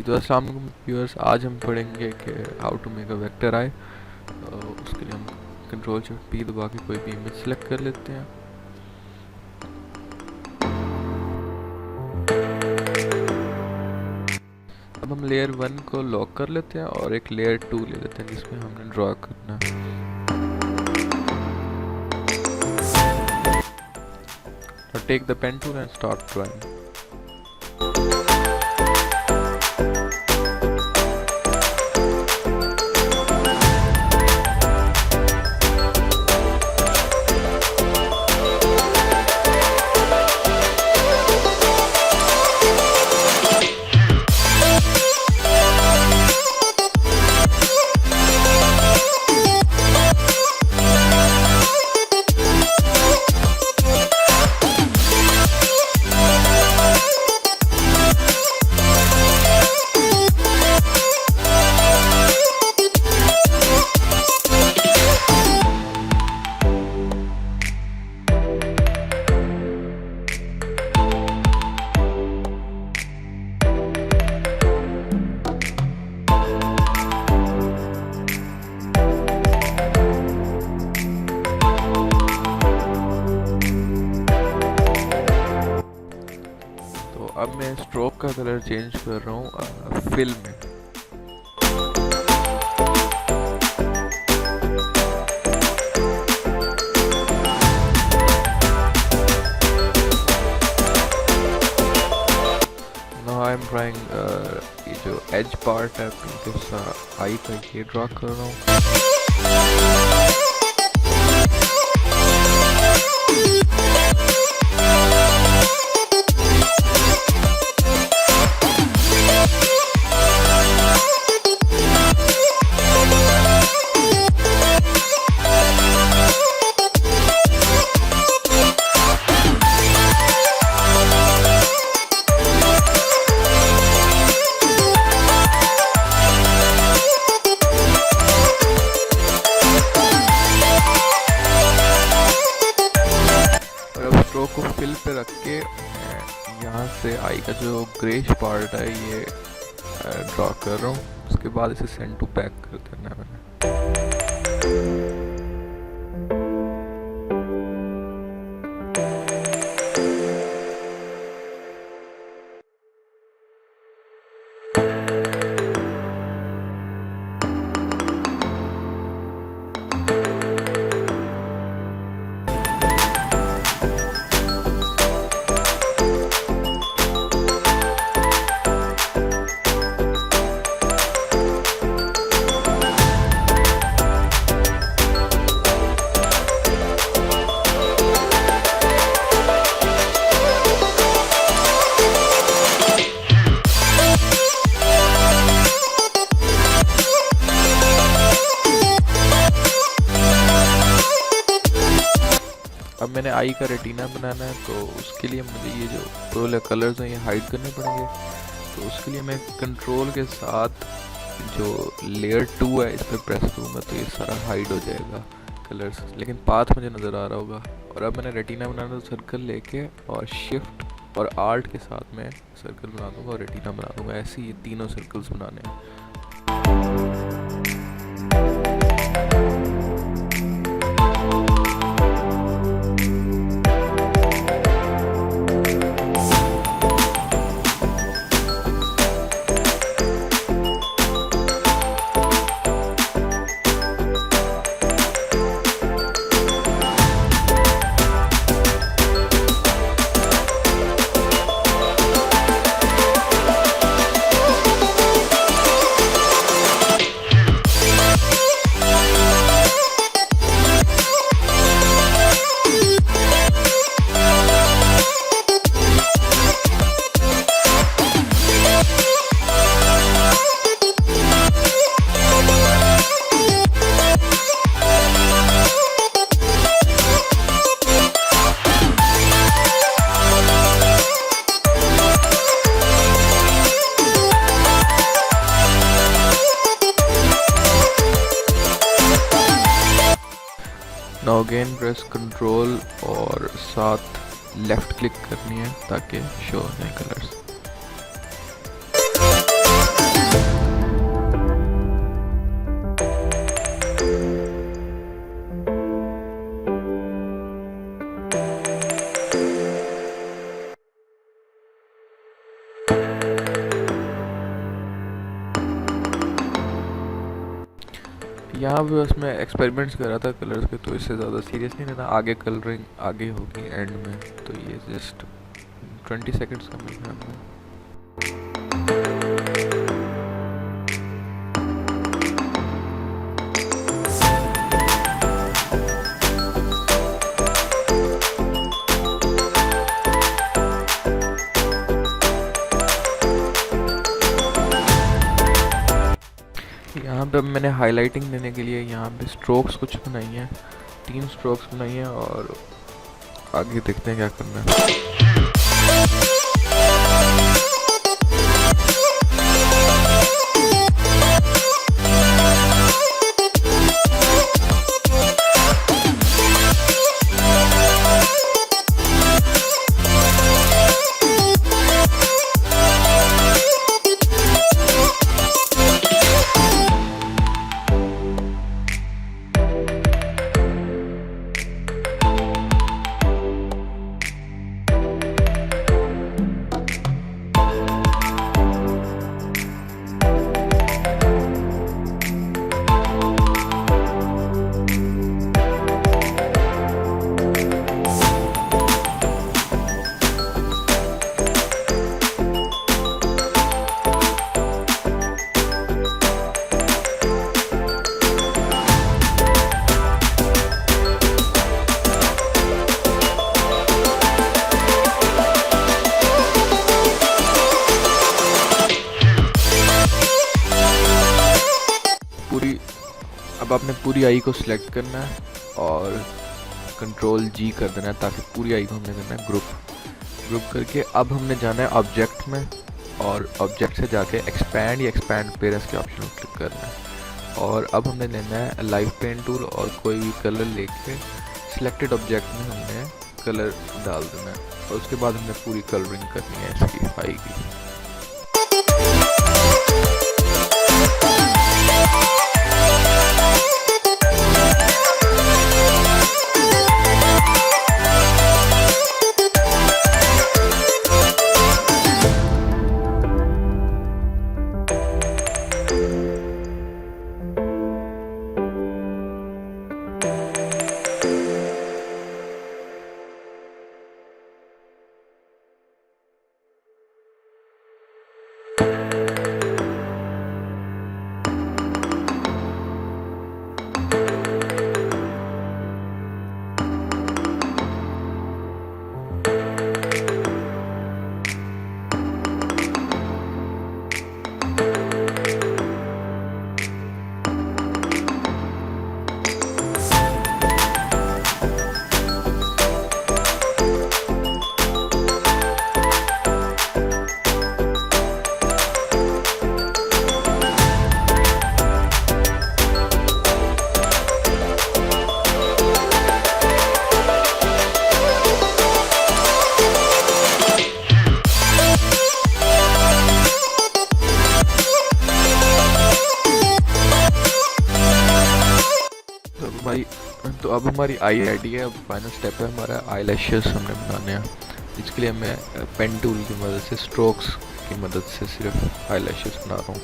तो अस्सलाम वालेकुम व्यूअर्स, आज हम पढ़ेंगे कि how to make a vector eye. उसके लिए हम कंट्रोल शिफ्ट पी दबा के कोई भी इमेज सेलेक्ट कर लेते हैं। अब हम लेयर 1 को लॉक कर लेते हैं और एक लेयर 2 ले लेते हैं जिसमें हमने ड्रॉ करना है। Take the pen tool and start drawing. अब मैं स्ट्रोक का कलर चेंज कर रहा हूँ फिल में। नाउ आई एम ड्राइंग ये जो एज पार्ट है आई का, ये ड्रॉ कर रहा हूँ। स्ट्रोक को फिल पे रख के यहाँ से आई का जो ग्रेश पार्ट है ये ड्रॉ कर रहा हूँ। उसके बाद इसे सेंड टू बैक कर देना है मैंने। अब मैंने आई का रेटिना बनाना है, तो उसके लिए मुझे ये जो पूरे कलर्स हैं ये हाइड करने पड़ेंगे। तो उसके लिए मैं कंट्रोल के साथ जो लेयर 2 है इस पर प्रेस करूँगा तो ये सारा हाइड हो जाएगा कलर्स, लेकिन पाथ मुझे नज़र आ रहा होगा। और अब मैंने रेटिना बनाना, तो सर्कल लेके और शिफ्ट और आल्ट के साथ मैं सर्कल बना दूँगा और रेटिना बना दूँगा। ऐसे ये तीनों सर्कल्स बनाने हैं। नाउ अगेन प्रेस कंट्रोल और साथ लेफ्ट क्लिक करनी है ताकि शो हो जाए कलर्स। यहाँ भी बस मैं एक्सपेरिमेंट्स कर रहा था कलर्स के, तो इससे ज़्यादा सीरियस नहीं लेना। आगे कलरिंग आगे होगी एंड में, तो ये जस्ट 20 सेकेंड्स का मेरे ख्याल में। यहाँ पे मैंने हाइलाइटिंग देने के लिए यहाँ पे स्ट्रोक्स कुछ बनाई हैं, 3 स्ट्रोक्स बनाई हैं, और आगे देखते हैं क्या करना है। अब आपने पूरी आई को सिलेक्ट करना है और कंट्रोल जी कर देना है, ताकि पूरी आई को हमने करना है ग्रुप करके। अब हमने जाना है ऑब्जेक्ट में, और ऑब्जेक्ट से जाके एक्सपैंड या एक्सपैंड पेरेंट्स के ऑप्शन को क्लिक करना है। और अब हमने लेना है लाइव पेन टूल और कोई भी कलर लेके सिलेक्टेड ऑब्जेक्ट में हमने कलर डाल देना है, और उसके बाद हमने पूरी कलरिंग करनी है इसकी आई की। तो अब हमारी आई रेडी है। अब फाइनल स्टेप है हमारा आई लैशेस हमने बनाने हैं। इसके लिए मैं पेन टूल की मदद से, स्ट्रोक्स की मदद से सिर्फ आई लैशेस बना रहा हूँ।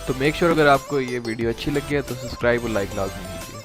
तो मेक श्योर अगर आपको ये वीडियो अच्छी लगी है तो सब्सक्राइब और लाइक लाजमी कीजिए।